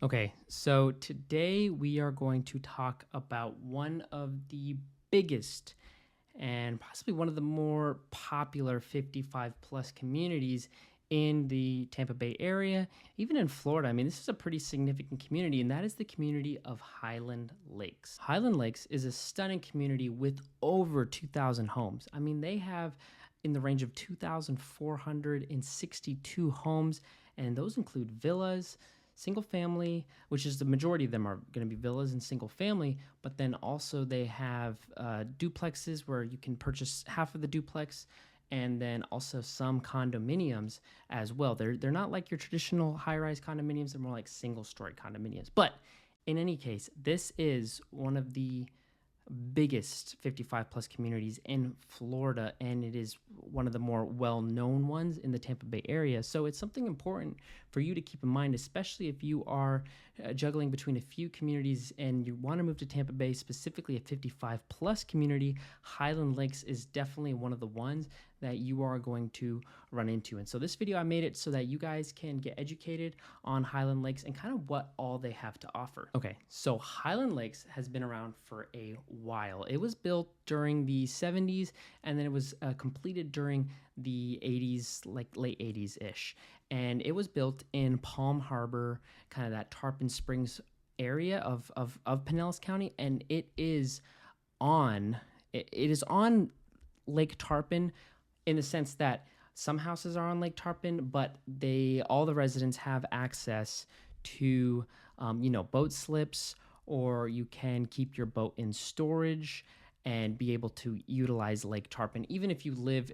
Okay, so today we are going to talk about one of the biggest and possibly one of the more popular 55 plus communities in the Tampa Bay area, even in Florida. I mean, this is a pretty significant community, and that is the community of Highland Lakes. Highland Lakes is a stunning community with over 2,000 homes. I mean, they have in the range of 2,462 homes, and those include villas, single family, which is the majority of them are going to be villas and single family, but then also they have duplexes where you can purchase half of the duplex, and then also some condominiums as well. They're not like your traditional high-rise condominiums, they're more like single-story condominiums. But in any case, this is one of the biggest 55 plus communities in Florida, and it is one of the more well known ones in the Tampa Bay area. So it's something important for you to keep in mind, especially if you are juggling between a few communities and you want to move to Tampa Bay, specifically a 55 plus community. Highland Lakes is definitely one of the ones that you are going to run into. And so this video, I made it so that you guys can get educated on Highland Lakes and kind of what all they have to offer. Okay, so Highland Lakes has been around for a while. It was built during the 70s, and then it was completed during the 80s, like late 80s-ish. And it was built in Palm Harbor, kind of that Tarpon Springs area of Pinellas County, and it is on Lake Tarpon, in the sense that some houses are on Lake Tarpon, but all the residents have access to boat slips, or you can keep your boat in storage and be able to utilize Lake Tarpon. Even if you live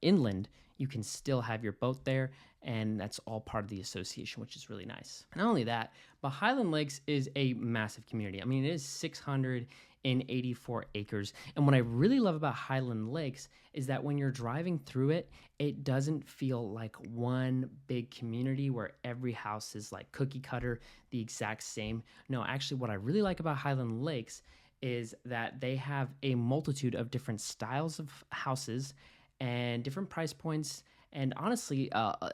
inland, you can still have your boat there, and that's all part of the association, which is really nice. Not only that, but Highland Lakes is a massive community. I mean, it is 684 acres. And what I really love about Highland Lakes is that when you're driving through it, it doesn't feel like one big community where every house is like cookie cutter, the exact same. No, actually, what I really like about Highland Lakes is that they have a multitude of different styles of houses and different price points, and honestly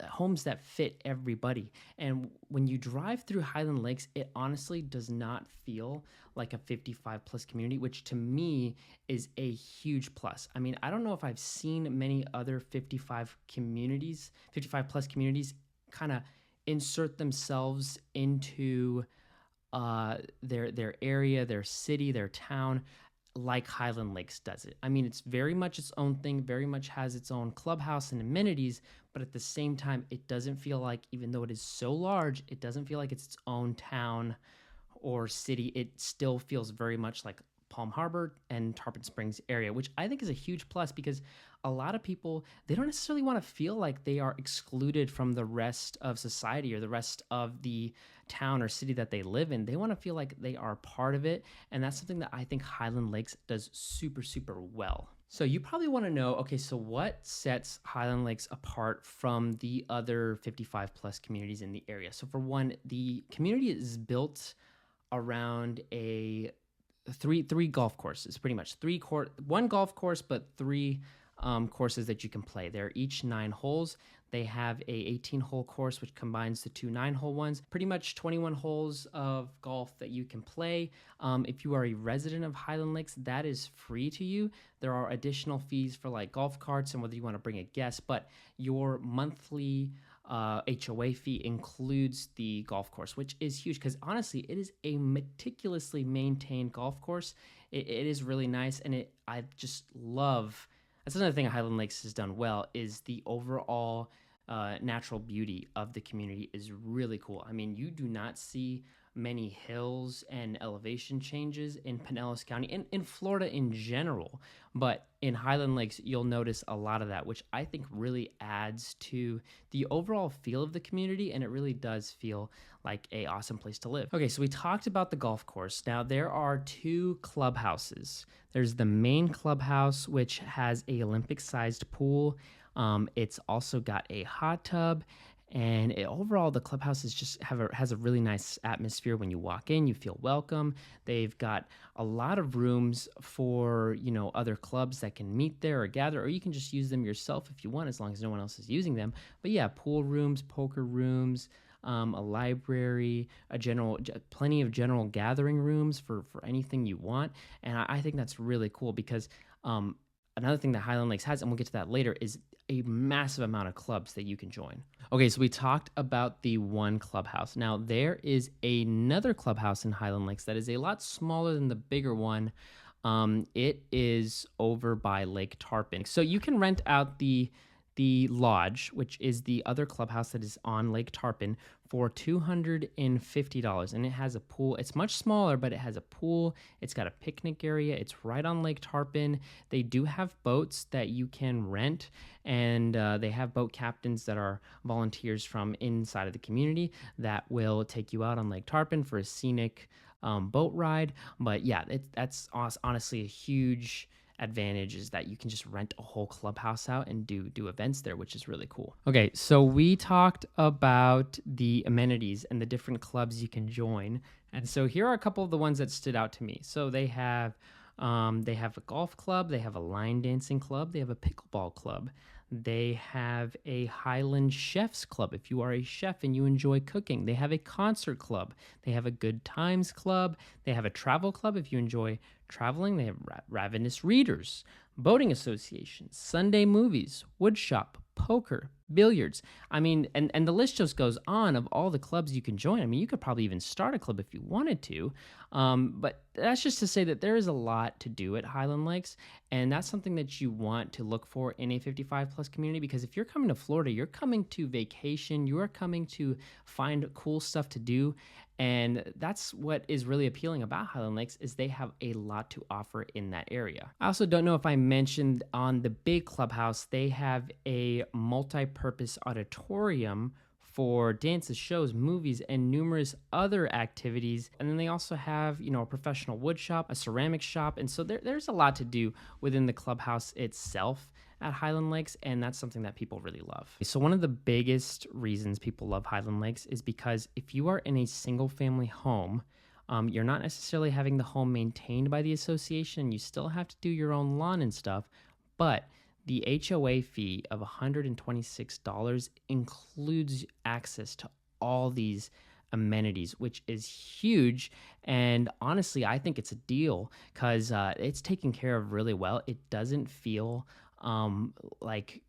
homes that fit everybody. And when you drive through Highland Lakes, it honestly does not feel like a 55 plus community, which to me is a huge plus. I mean, I don't know if I've seen many other 55 plus communities kind of insert themselves into their area, their city, their town, like Highland Lakes does it. I mean, it's very much its own thing, very much has its own clubhouse and amenities, but at the same time, it doesn't feel like, even though it is so large, it doesn't feel like it's its own town or city. It still feels very much like Palm Harbor and Tarpon Springs area, which I think is a huge plus, because a lot of people, they don't necessarily want to feel like they are excluded from the rest of society or the rest of the town or city that they live in. They want to feel like they are part of it, and that's something that I think Highland Lakes does super, super well. So you probably want to know, okay, so what sets Highland Lakes apart from the other 55 plus communities in the area? So for one, the community is built around a three golf courses, pretty much one golf course, but three courses that you can play. They're each 9 holes. They have a 18-hole course, which combines the 2 9-hole ones. Pretty much 21 holes of golf that you can play. If you are a resident of Highland Lakes, that is free to you. There are additional fees for like golf carts and whether you want to bring a guest, but your monthly HOA fee includes the golf course, which is huge because honestly, it is a meticulously maintained golf course. It is really nice, and I just love. That's another thing Highland Lakes has done well, is the overall natural beauty of the community is really cool. I mean, you do not see many hills and elevation changes in Pinellas County and in Florida in general, but in Highland Lakes, you'll notice a lot of that, which I think really adds to the overall feel of the community, and it really does feel like a awesome place to live. Okay, so we talked about the golf course. Now, there are 2 clubhouses. There's the main clubhouse, which has a Olympic-sized pool. It's also got a hot tub, and overall, the clubhouse has a really nice atmosphere. When you walk in, you feel welcome. They've got a lot of rooms for other clubs that can meet there or gather, or you can just use them yourself if you want, as long as no one else is using them. But yeah, pool rooms, poker rooms, a library, plenty of general gathering rooms for anything you want. And I think that's really cool because another thing that Highland Lakes has, and we'll get to that later, is a massive amount of clubs that you can join. Okay, so we talked about the one clubhouse. Now, there is another clubhouse in Highland Lakes that is a lot smaller than the bigger one. It is over by Lake Tarpon. So you can rent out the lodge, which is the other clubhouse that is on Lake Tarpon, for $250. And it has a pool. It's much smaller, but it has a pool. It's got a picnic area. It's right on Lake Tarpon. They do have boats that you can rent, and they have boat captains that are volunteers from inside of the community that will take you out on Lake Tarpon for a scenic boat ride. But yeah, that's honestly a huge advantage, is that you can just rent a whole clubhouse out and do events there, which is really cool. Okay, so we talked about the amenities and the different clubs you can join, and so here are a couple of the ones that stood out to me. So they have a golf club, they have a line dancing club, they have a pickleball club, they have a Highland Chefs Club if you are a chef and you enjoy cooking. They have a concert club. They have a good times club. They have a travel club if you enjoy traveling. They have ravenous readers, boating association, Sunday movies, wood shop, poker, billiards. I mean, and the list just goes on of all the clubs you can join. I mean, you could probably even start a club if you wanted to. But that's just to say that there is a lot to do at Highland Lakes, and that's something that you want to look for in a 55 plus community, because if you're coming to Florida, you're coming to vacation, you are coming to find cool stuff to do. And that's what is really appealing about Highland Lakes, is they have a lot to offer in that area. I also don't know if I mentioned on the big clubhouse, they have a multi-purpose auditorium for dances, shows, movies, and numerous other activities. And then they also have, a professional wood shop, a ceramic shop. And so there's a lot to do within the clubhouse itself at Highland Lakes, and that's something that people really love. So one of the biggest reasons people love Highland Lakes is because if you are in a single family home, you're not necessarily having the home maintained by the association. You still have to do your own lawn and stuff, but the HOA fee of $126 includes access to all these amenities, which is huge. And honestly, I think it's a deal because it's taken care of really well. It doesn't feel like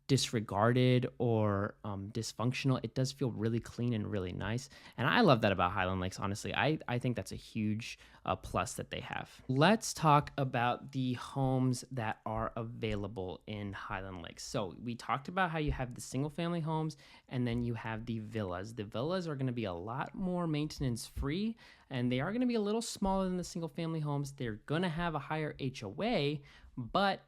disregarded or dysfunctional. It does feel really clean and really nice. And I love that about Highland Lakes, honestly. I think that's a huge plus that they have. Let's talk about the homes that are available in Highland Lakes. So we talked about how you have the single family homes and then you have the villas. The villas are going to be a lot more maintenance free, and they are going to be a little smaller than the single family homes. They're going to have a higher HOA, but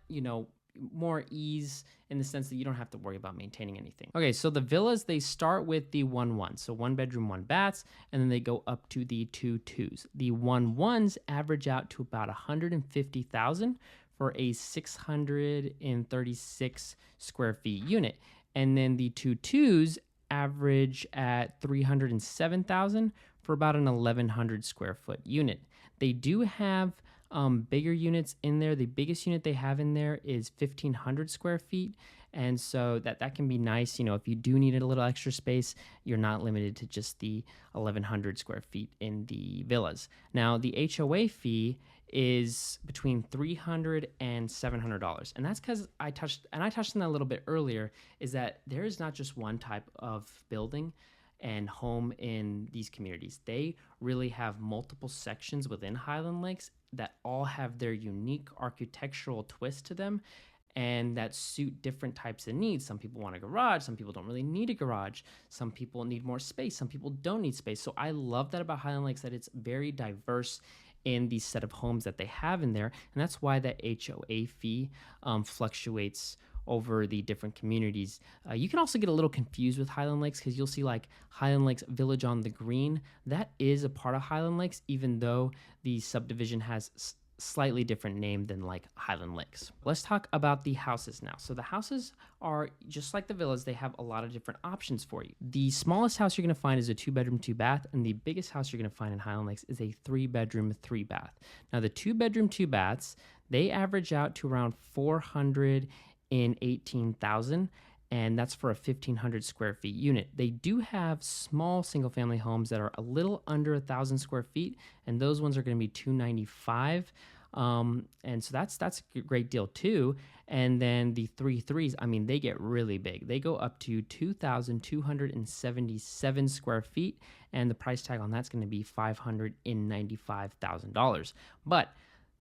more ease in the sense that you don't have to worry about maintaining anything. Okay, so the villas, they start with the 1-1, so 1 bedroom, 1 baths, and then they go up to the 2-2s. The 1-1s average out to about $150,000 for a 636 square feet unit, and then the 2-2s average at $307,000 for about an 1,100 square foot unit. They do have bigger units in there. The biggest unit they have in there is 1,500 square feet. And so that can be nice. If you do need a little extra space, you're not limited to just the 1,100 square feet in the villas. Now, the HOA fee is between $300 and $700. And that's because I touched on that a little bit earlier, is that there is not just one type of building and home in these communities. They really have multiple sections within Highland Lakes that all have their unique architectural twist to them and that suit different types of needs. Some people want a garage, some people don't really need a garage, some people need more space, some people don't need space. So I love that about Highland Lakes, that it's very diverse in the set of homes that they have in there, and that's why that HOA fee fluctuates over the different communities. You can also get a little confused with Highland Lakes because you'll see like Highland Lakes Village on the Green. That is a part of Highland Lakes, even though the subdivision has slightly different name than like Highland Lakes. Let's talk about the houses now. So the houses are just like the villas. They have a lot of different options for you. The smallest house you're going to find is a 2-bedroom, 2-bath, and the biggest house you're going to find in Highland Lakes is a 3-bedroom, 3-bath. Now the 2-bedroom, 2-baths, they average out to around $418,000, and that's for a 1,500 square feet unit. They do have small single family homes that are a little under 1,000 square feet, and those ones are going to be 295. And so that's a great deal too. And then the 3.3s, I mean, they get really big. They go up to 2,277 square feet, and the price tag on that's going to be $595,000. But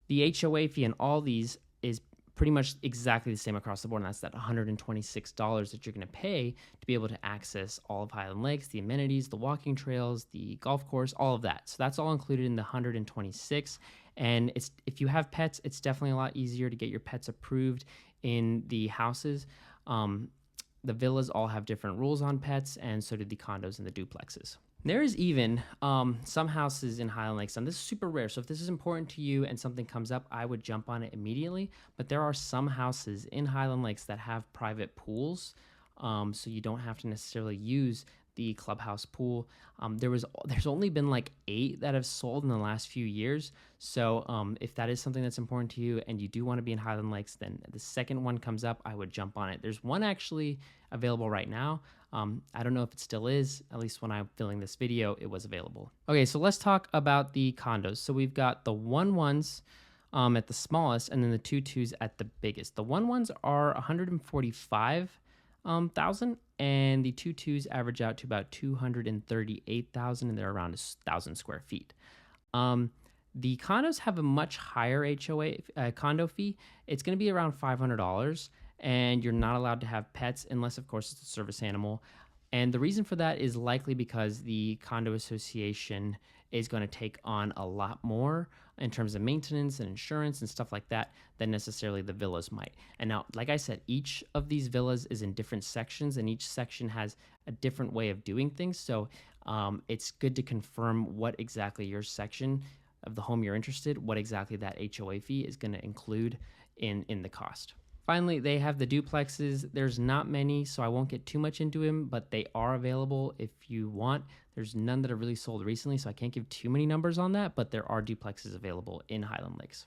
the HOA fee in all these is pretty much exactly the same across the board, and that's that $126 that you're going to pay to be able to access all of Highland Lakes, the amenities, the walking trails, the golf course, all of that. So that's all included in the 126. And it's, if you have pets, it's definitely a lot easier to get your pets approved in the houses. The villas all have different rules on pets, and so do the condos and the duplexes. There is even some houses in Highland Lakes, and this is super rare. So if this is important to you and something comes up, I would jump on it immediately. But there are some houses in Highland Lakes that have private pools, so you don't have to necessarily use the clubhouse pool. There's only been like 8 that have sold in the last few years. So if that is something that's important to you and you do want to be in Highland Lakes, then the second one comes up, I would jump on it. There's one actually available right now. I don't know if it still is. At least when I'm filming this video, it was available. Okay, so let's talk about the condos. So we've got the 1-1s at the smallest, and then the 2-2s at the biggest. The 1-1s are 145,000, and the 2-2s average out to about 238,000, and they're around 1,000 square feet. The condos have a much higher HOA condo fee. It's going to be around $500, and you're not allowed to have pets unless, of course, it's a service animal. And the reason for that is likely because the condo association is going to take on a lot more in terms of maintenance and insurance and stuff like that than necessarily the villas might. And now, like I said, each of these villas is in different sections, and each section has a different way of doing things. So it's good to confirm what exactly your section of the home you're interested, what exactly that HOA fee is going to include in the cost. Finally, they have the duplexes. There's not many, so I won't get too much into them, but they are available if you want. There's none that have really sold recently, so I can't give too many numbers on that, but there are duplexes available in Highland Lakes.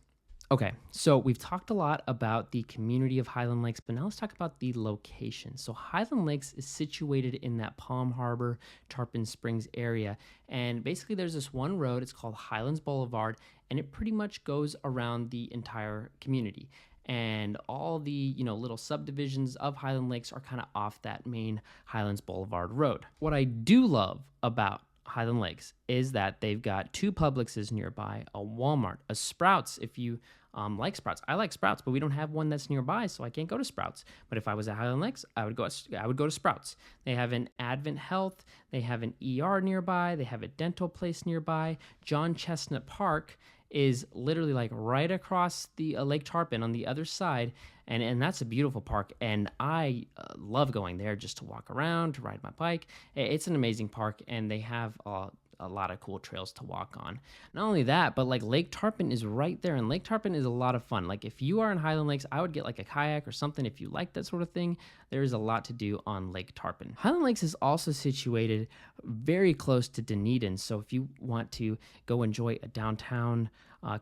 Okay, so we've talked a lot about the community of Highland Lakes, but now let's talk about the location. So Highland Lakes is situated in that Palm Harbor, Tarpon Springs area, and basically there's this one road, it's called Highlands Boulevard, and it pretty much goes around the entire community. And all the little subdivisions of Highland Lakes are kind of off that main Highlands Boulevard road. What I do love about Highland Lakes is that they've got 2 Publixes nearby, a Walmart, a Sprouts if you like Sprouts. I like Sprouts, but we don't have one that's nearby, so I can't go to Sprouts. But if I was at Highland Lakes, I would go to Sprouts. They have an Advent Health, they have an ER nearby, they have a dental place nearby. John Chestnut Park is literally like right across the Lake Tarpon on the other side, and that's a beautiful park, and I love going there just to walk around, to ride my bike. It's an amazing park, and they have a lot of cool trails to walk on. Not only that, but like Lake Tarpon is right there, and Lake Tarpon is a lot of fun. Like if you are in Highland Lakes, I would get like a kayak or something if you like that sort of thing. There is a lot to do on Lake Tarpon. Highland Lakes is also situated very close to Dunedin, so if you want to go enjoy a downtown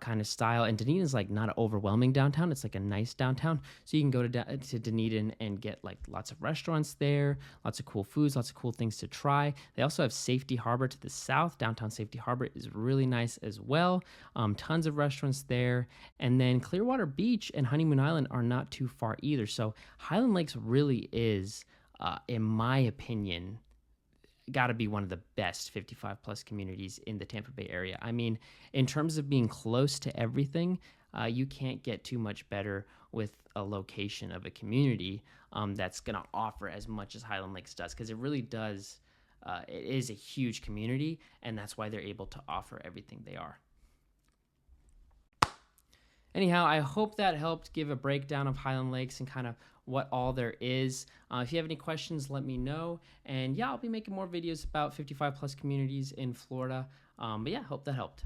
kind of style, and Dunedin is like not an overwhelming downtown, it's like a nice downtown, so you can go to Dunedin and get like lots of restaurants there, lots of cool foods, lots of cool things to try. They also have Safety Harbor to the south. Downtown Safety Harbor is really nice as well. Tons of restaurants there, and then Clearwater Beach and Honeymoon Island are not too far either. So Highland Lakes really is, in my opinion, got to be one of the best 55 plus communities in the Tampa Bay area. I mean, in terms of being close to everything, you can't get too much better with a location of a community that's going to offer as much as Highland Lakes does, because it really does. It is a huge community, and that's why they're able to offer everything they are. Anyhow, I hope that helped give a breakdown of Highland Lakes and kind of what all there is. If you have any questions, let me know. And yeah, I'll be making more videos about 55 plus communities in Florida. But yeah, hope that helped.